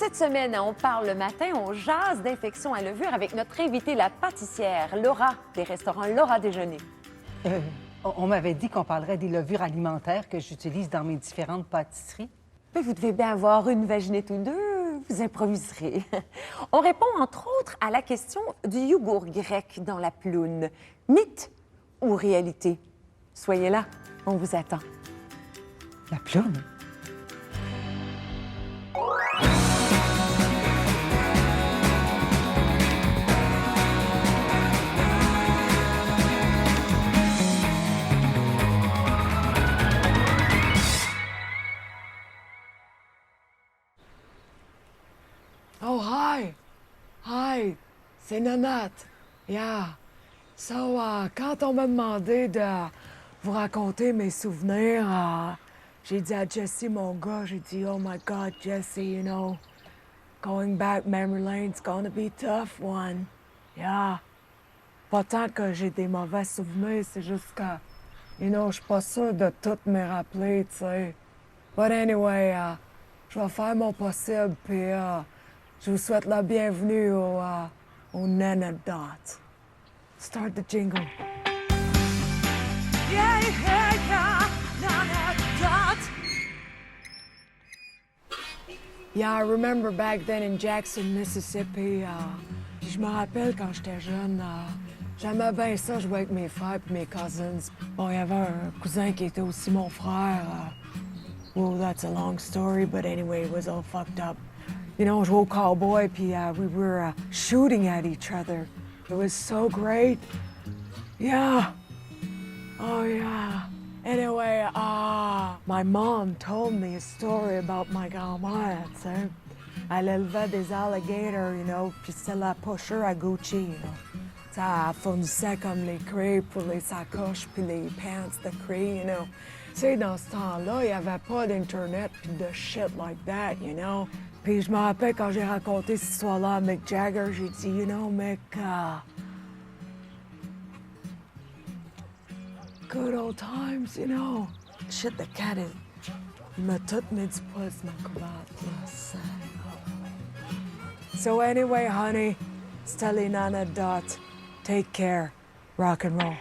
Cette semaine, on parle le matin, on jase d'infection à levure avec notre invitée, la pâtissière Laura, des restaurants Laura Déjeuner. On m'avait dit qu'on parlerait des levures alimentaires que j'utilise dans mes différentes pâtisseries. Mais vous devez bien avoir une vaginette ou deux, vous improviserez. On répond entre autres à la question du yogourt grec dans la ploune. Mythe ou réalité? Soyez là, on vous attend. La ploune? Oh, hi! Hi! C'est Nanette. Yeah. So, quand on m'a demandé de vous raconter mes souvenirs, j'ai dit à Jesse, mon gars, j'ai dit, oh my God, Jesse, you know, going back memory lane, it's gonna be a tough one. Yeah. Pas tant que j'ai des mauvais souvenirs, c'est juste que, you know, je suis pas sûre de tout me rappeler, tu sais. But anyway, je vais faire mon possible, puis je vous souhaite la bienvenue au Nanadot. Start the jingle. Yeah, yeah, yeah, Nanadot. Yeah, I remember back then in Jackson, Mississippi. Puis je me rappelle quand j'étais jeune, j'aimais bien ça jouer avec mes frères et mes cousins. Bon, il y avait un cousin qui était aussi mon frère. Well, that's a long story, but anyway, it was all fucked up. You know, on jouait au cowboy, puis we were shooting at each other. It was so great. Yeah. Oh, yeah. Anyway, my mom told me a story about my grand-mère, tu sais. Elle élevait des alligators, you know, puis c'était la pusher à Gucci, you know. Ça fournissait comme les cris pour les sacoches puis les pants de cris, you know. Tu sais, dans ce temps-là, il n'y avait pas d'Internet puis de shit like that, you know. Puis je me rappelle quand j'ai raconté cette histoire-là à Mick Jagger, j'ai dit, you know, Mick, good old times, you know. Shit, the cat is... Il m'a tout mis du poil sur ma cravate, là, ça. So anyway, honey, c'était les Nanadot. Take care. Rock and roll.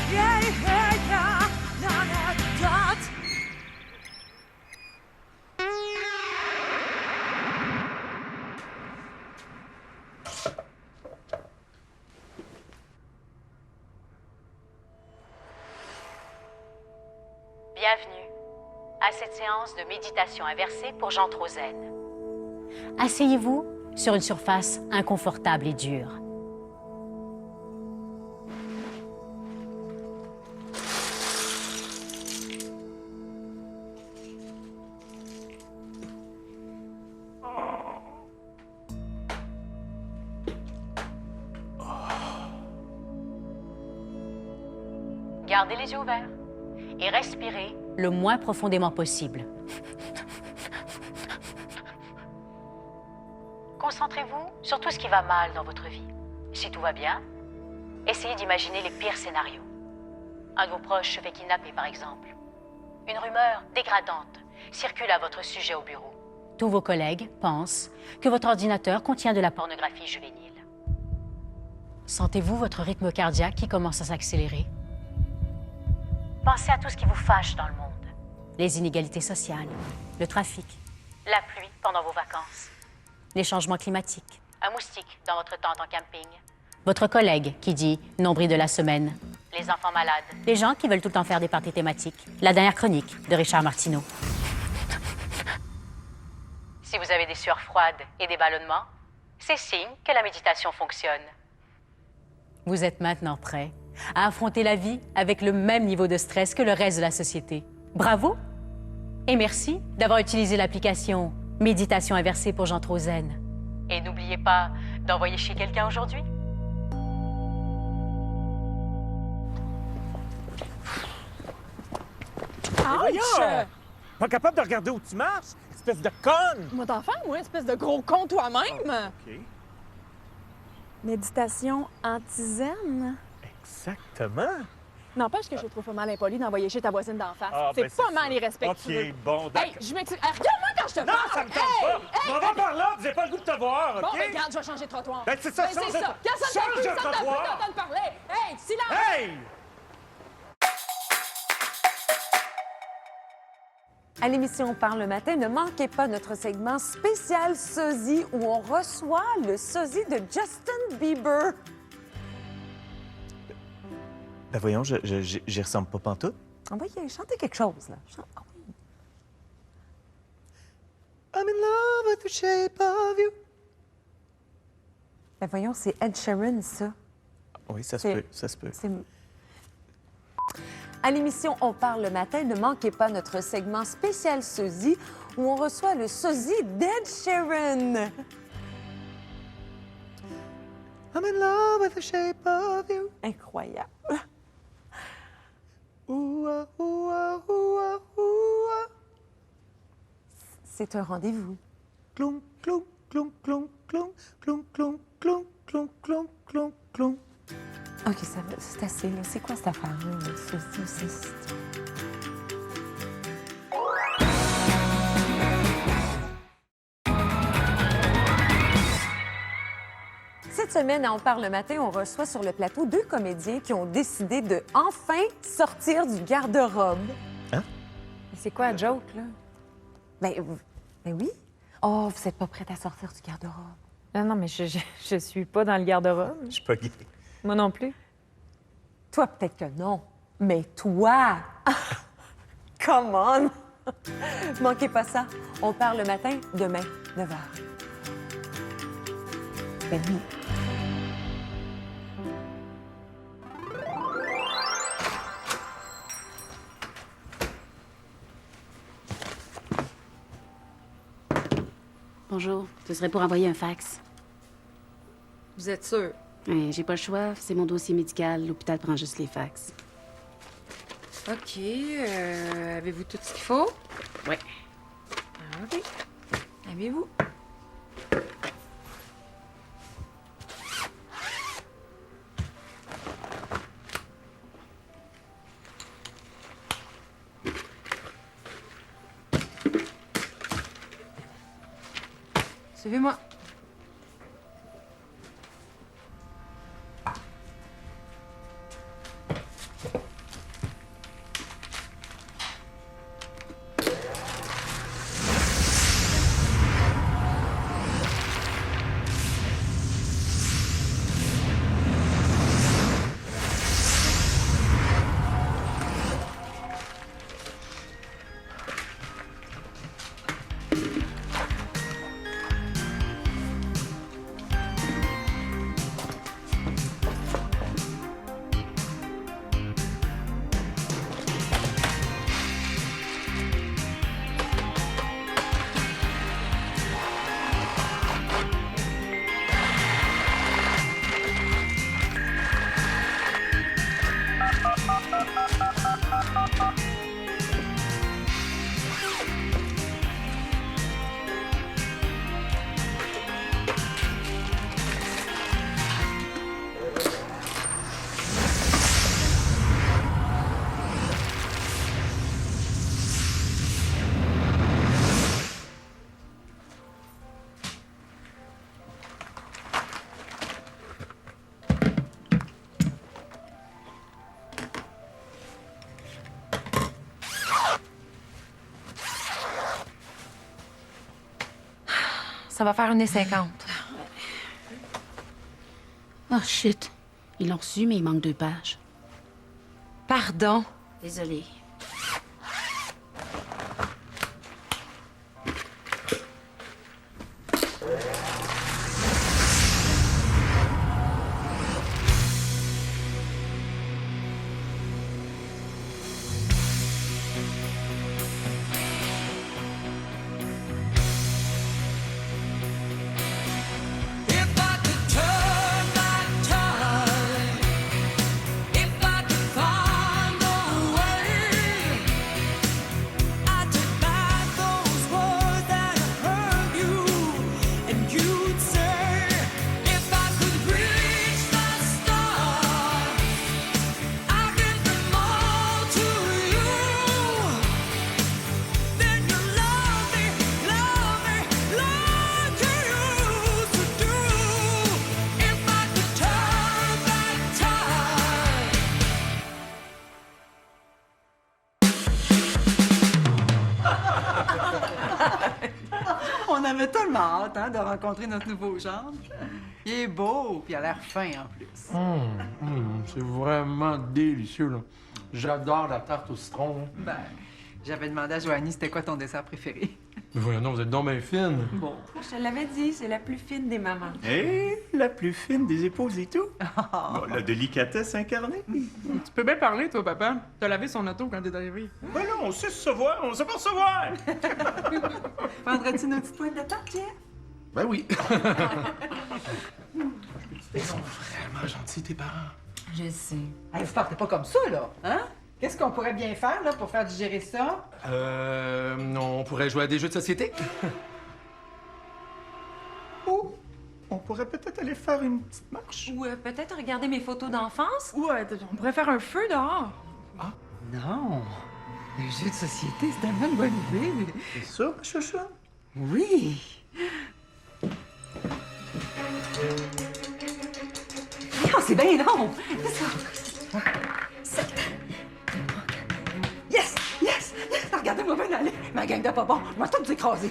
Yeah, yeah, yeah, Nanadot. Bienvenue à cette séance de méditation inversée pour Jean Trozen. Asseyez-vous sur une surface inconfortable et dure. Gardez les yeux ouverts et respirez le moins profondément possible. Concentrez-vous sur tout ce qui va mal dans votre vie. Si tout va bien, essayez d'imaginer les pires scénarios. Un de vos proches se fait kidnapper, par exemple. Une rumeur dégradante circule à votre sujet au bureau. Tous vos collègues pensent que votre ordinateur contient de la pornographie juvénile. Sentez-vous votre rythme cardiaque qui commence à s'accélérer? Pensez à tout ce qui vous fâche dans le monde. Les inégalités sociales, le trafic, la pluie pendant vos vacances, les changements climatiques, un moustique dans votre tente en camping, votre collègue qui dit « nombril de la semaine », les enfants malades, les gens qui veulent tout le temps faire des parties thématiques, la dernière chronique de Richard Martineau. Si vous avez des sueurs froides et des ballonnements, c'est signe que la méditation fonctionne. Vous êtes maintenant prêt à affronter la vie avec le même niveau de stress que le reste de la société. Bravo! Et merci d'avoir utilisé l'application Méditation inversée pour Jean Trozen. Et n'oubliez pas d'envoyer chez quelqu'un aujourd'hui. Voyons! Pas capable de regarder où tu marches? Espèce de conne! Moi t'en faire, moi, espèce de gros con toi-même! OK. Méditation anti-zen? Exactement. N'empêche que je trouve pas mal impoli d'envoyer chez ta voisine d'en face. Ah, c'est ben, pas c'est mal ça. irrespectueux. OK, bon, d'accord. Hey, je m'excuse. Hey, regarde-moi quand je te Non, parle! ça me tente pas! On va par là, vous n'avez pas le goût de te voir, OK? Bon, ben, regarde, je vais changer de trottoir. Ben, c'est ça, Ben, change c'est de- ça. Regarde, ça change me de fait plus trottoir. d'entendre parler. Hey, silence! Hey! À l'émission On parle le matin, ne manquez pas notre segment spécial sosie où on reçoit le sosie de Justin Bieber. Ben voyons, j'y ressemble pas pantoute. Envoyez, chantez quelque chose, là. Ah oui. I'm in love with the shape of you. Ben voyons, c'est Ed Sheeran, ça. Oui, ça se C'est- peut, ça se peut. C'est... À l'émission On parle le matin, ne manquez pas notre segment spécial sosie où on reçoit le sosie d'Ed Sheeran. I'm in love with the shape of you. Incroyable. Ooh, ah, ooh, ah, ooh, ah, ooh, ah. C'est un rendez-vous. Clong, clong, clong, clong, clong, clong, clong, clong, clong, clong, clong, clong. OK, ça va, c'est assez, là. C'est quoi cette affaire-là, le sosie? Cette semaine, à On parle le matin, on reçoit sur le plateau 2 comédiens qui ont décidé de enfin sortir du garde-robe. C'est quoi la joke, là? Ben oui. Oh, vous n'êtes pas prête à sortir du garde-robe. Non, mais je suis pas dans le garde-robe. Je suis pas gay. Moi non plus. Toi, peut-être que non, mais toi! Come on! Manquez pas ça. On parle le matin, demain, 9h. Ben oui. Bonjour, ce serait pour envoyer un fax. Vous êtes sûr? J'ai pas le choix, c'est mon dossier médical. L'hôpital prend juste les fax. OK. Avez-vous tout ce qu'il faut? Ouais. OK. Avez-vous? Suivez-moi. Ça va faire 1,50. Oh shit. Ils l'ont reçu, mais il manque 2 pages. Pardon? Désolée. If I could find a way avait tellement hâte de rencontrer notre nouveau gendre. Il est beau, puis il a l'air fin en plus. C'est vraiment délicieux, là. J'adore la tarte au citron. Ben, j'avais demandé à Joanie c'était quoi ton dessert préféré. Mais voyons donc, vous êtes donc bien fine. Bon. Je te l'avais dit, c'est la plus fine des mamans. Et la plus fine des épouses et tout. Bon, la délicatesse incarnée. Tu peux bien parler, toi, papa. T'as lavé son auto quand t'es arrivé. Ben non, on sait se voir, on sait pas se voir. Prendrais-tu une petite pointe de tarte, Jeff? Ben oui. Ils sont vraiment gentils, tes parents. Je sais. Hey, vous partez pas comme ça, là, hein? Qu'est-ce qu'on pourrait bien faire, là, pour faire digérer ça? On pourrait jouer à des jeux de société. Ou on pourrait peut-être aller faire une petite marche. Ou peut-être regarder mes photos d'enfance. Ouais, on pourrait faire un feu dehors. Non. Les jeux de société, c'est tellement une bonne idée. C'est ça, ma chouchoune? Oui. Non, c'est bien long. C'est ça. Yes! Yes! Yes! Regardez-moi bien aller. Ma gang de pas bon. Je vais tout écraser.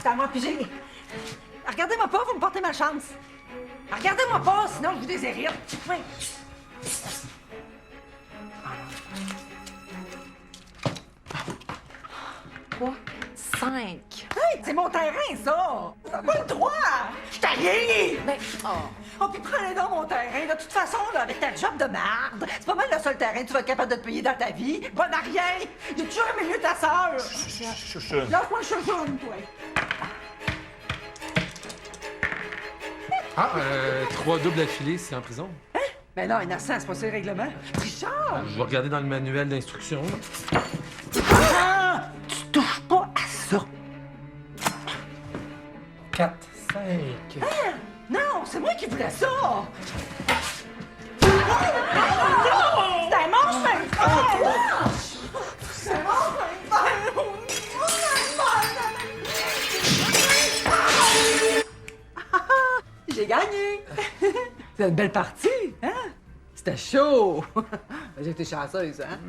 C'est à moi de piger. Regardez-moi pas, vous me portez ma chance. Regardez-moi pas, sinon je vous déshérite. Oui. 5. Hey, c'est mon terrain, ça! T'as pas le droit! Je t'ai rien! Ben, Oh, puis prenez donc mon terrain. De toute façon, là, avec ta job de marde, c'est pas mal le seul terrain que tu vas être capable de te payer dans ta vie. Bonne à rien! J'ai toujours aimé mieux ta sœur! Chouchoune. Lâche-moi le chouchoune, toi! 3 doubles affilés, c'est en prison. Mais non, innocent, c'est pas ça le règlement. Richard! Je vais regarder dans le manuel d'instruction. Ah! Tu touches pas à ça! 4, 5. Non, c'est moi qui voulais ça! C'est un monstre, un frère! C'est un monstre, un frère! J'ai gagné! C'est une belle partie, hein? C'était chaud! J'ai été chanceuse, hein?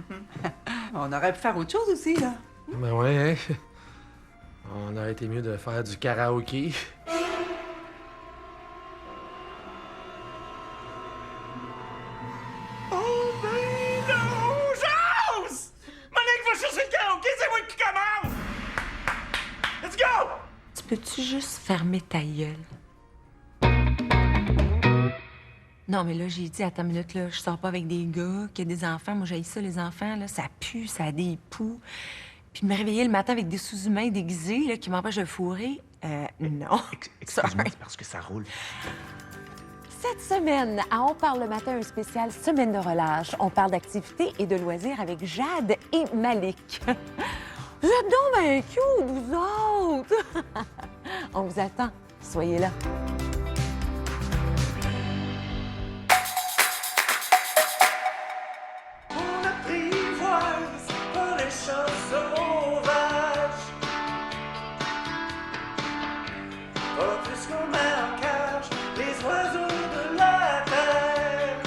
On aurait pu faire autre chose aussi, là. Ben ouais, hein? On aurait été mieux de faire du karaoké. Oh ben non, Jose! Monique va chercher le karaoké, c'est moi qui commande! Let's go! tu peux-tu juste fermer ta gueule? Non, mais là, j'ai dit, attends une minute, là, je sors pas avec des gars, qui a des enfants. Moi, j'haïs ça, les enfants, là. Ça pue, ça a des poux. Puis de me réveiller le matin avec des sous-humains déguisés, là, qui m'empêchent de fourrer. Non. Excuse-moi, c'est parce que ça roule. Cette semaine, à On parle le matin, un spécial semaine de relâche. On parle d'activités et de loisirs avec Jade et Malik. Vous êtes donc bien cute, vous autres! On vous attend. Soyez là. On apprivoise par les choses sauvages. Pas plus qu'on met en cage les oiseaux de la terre.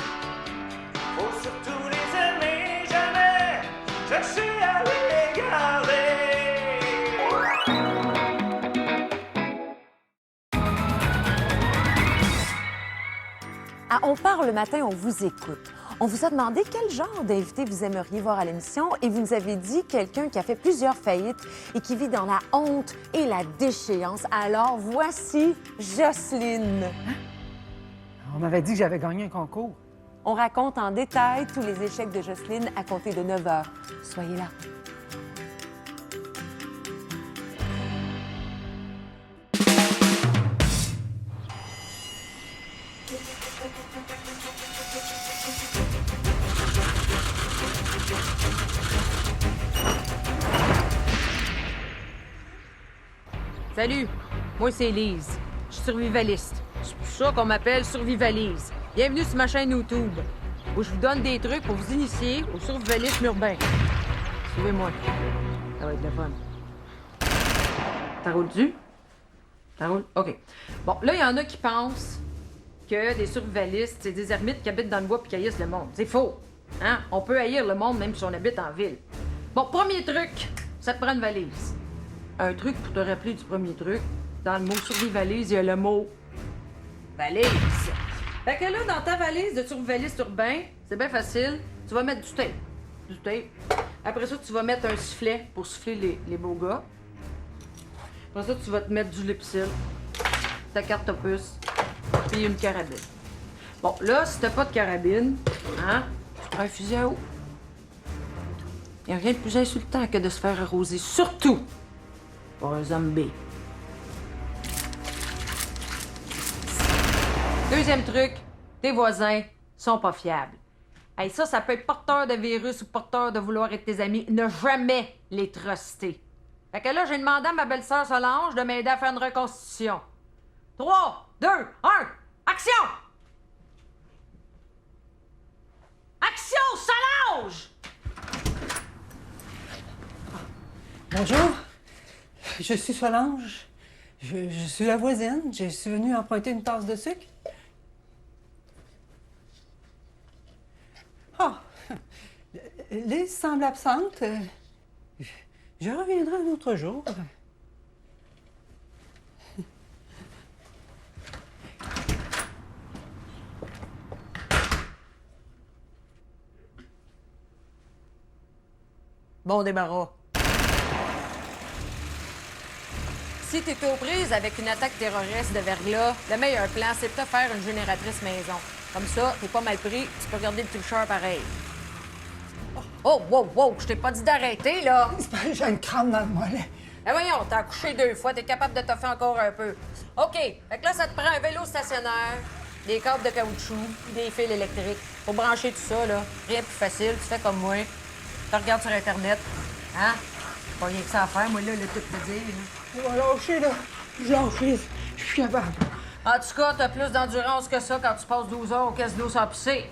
Faut surtout les aimer, jamais chercher à les garder. À On parle le matin, on vous écoute. On vous a demandé quel genre d'invité vous aimeriez voir à l'émission et vous nous avez dit quelqu'un qui a fait plusieurs faillites et qui vit dans la honte et la déchéance. Alors, voici Jocelyne. On m'avait dit que j'avais gagné un concours. On raconte en détail tous les échecs de Jocelyne à compter de 9 heures. Soyez là. Salut, moi c'est Lise. Je suis survivaliste. C'est pour ça qu'on m'appelle Survivalise. Bienvenue sur ma chaîne YouTube, où je vous donne des trucs pour vous initier au survivalisme urbain. Suivez-moi. Ça va être le fun. Ça roule-tu? Ça roule? OK. Bon, là, il y en a qui pensent que des survivalistes, c'est des ermites qui habitent dans le bois puis qui haïssent le monde. C'est faux. Hein? On peut haïr le monde même si on habite en ville. Bon, premier truc, ça te prend une valise. Un truc pour te rappeler du premier truc. Dans le mot survivalise, il y a le mot valise. Fait que là, dans ta valise de survivaliste urbain, c'est bien facile. Tu vas mettre du tape. Du tape. Après ça, tu vas mettre un sifflet pour siffler les beaux gars. Après ça, tu vas te mettre du lipsil, ta carte opus, puis une carabine. Bon, là, si t'as pas de carabine, hein, tu prends un fusil à eau. Y a rien de plus insultant que de se faire arroser, surtout par un zombie. Deuxième truc, tes voisins sont pas fiables. Hey, ça peut être porteur de virus ou porteur de vouloir être tes amis. Ne jamais les truster. Fait que là, j'ai demandé à ma belle-sœur Solange de m'aider à faire une reconstitution. 3, 2, 1, action! Action, Solange! Bonjour, je suis Solange. Je suis la voisine. Je suis venue emprunter une tasse de sucre. Ah! Lise semble absente. Je reviendrai un autre jour. Bon débarras. Si t'es aux prises avec une attaque terroriste de verglas, le meilleur plan, c'est de te faire une génératrice maison. Comme ça, t'es pas mal pris, tu peux regarder le tricheur pareil. Oh, wow, je t'ai pas dit d'arrêter, là! J'ai une crampe dans le mollet. Eh voyons, t'as accouché 2 fois, t'es capable de te faire encore un peu. OK, fait que là, ça te prend un vélo stationnaire, des câbles de caoutchouc, des fils électriques. Pour brancher tout ça, là, rien de plus facile, tu fais comme moi. Tu regardes sur Internet. Hein? Pas rien que ça à faire, moi, là, tout te dire, là. Je vais lâcher, là. Je lâche, je suis capable. En tout cas, t'as plus d'endurance que ça quand tu passes 12 heures au casino sans pisser.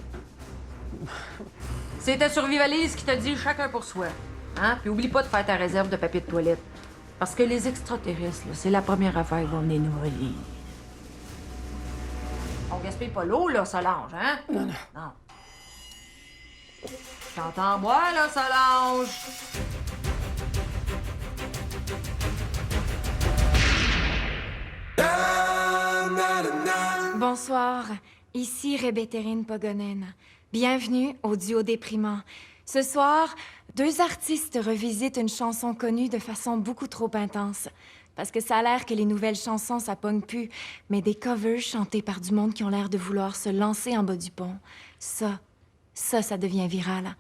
C'était Survivalise qui t'a dit chacun pour soi. Hein? Puis oublie pas de faire ta réserve de papier de toilette. Parce que les extraterrestres, là, c'est la première affaire qui vont venir nous relier. On gaspille pas l'eau, là, Solange, hein? Non. T'entends boire, là, Solange? Bonsoir, ici Rébétérine Pogonen. Bienvenue au duo déprimant. Ce soir, 2 artistes revisitent une chanson connue de façon beaucoup trop intense. Parce que ça a l'air que les nouvelles chansons, ça pogne plus, mais des covers chantés par du monde qui ont l'air de vouloir se lancer en bas du pont. Ça devient viral.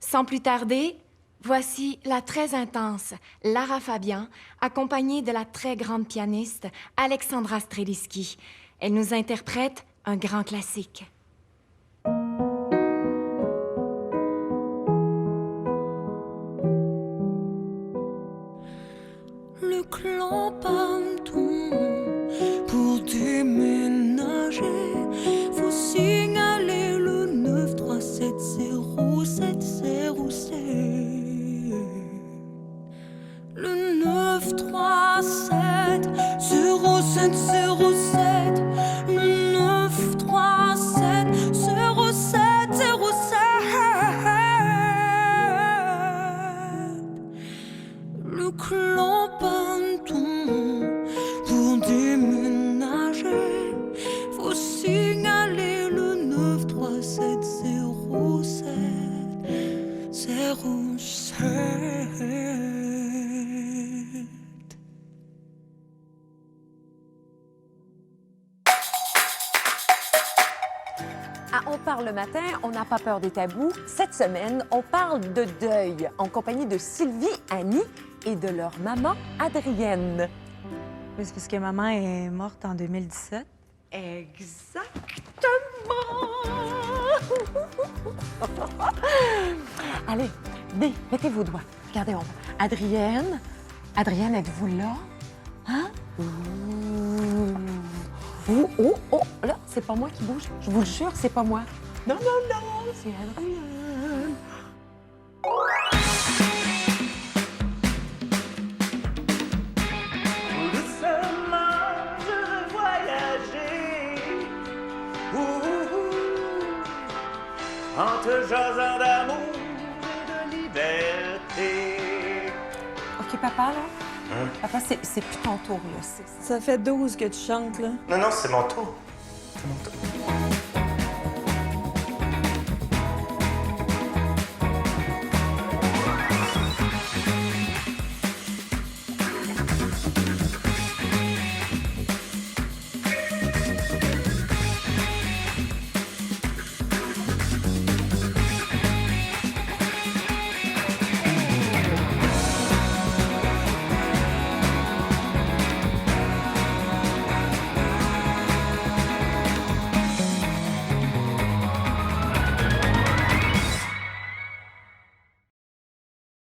Sans plus tarder, voici la très intense Lara Fabian, accompagnée de la très grande pianiste Alexandra Streliski. Elle nous interprète un grand classique. Le clan Panton, pour déménager, faut signaler le 9370707. Le 937 0707. Le 937 0707. Le clan Panton, pour déménager, faut signaler le 9370707. On parle le matin, on n'a pas peur des tabous. Cette semaine, on parle de deuil en compagnie de Sylvie, Annie et de leur maman, Adrienne. Oui, c'est parce que maman est morte en 2017. Exactement! Allez, mettez vos doigts. Regardez, on va. Adrienne, êtes-vous là? Hein? Oh, là, c'est pas moi qui bouge. Je vous le jure, c'est pas moi. Non, c'est Adrienne. Doucement, je veux voyager. En te jasant d'amour et de liberté. OK, papa, là? Papa, c'est plus ton tour, là. Ça fait 12 que tu chantes, là. Non, non, c'est mon tour. C'est mon tour.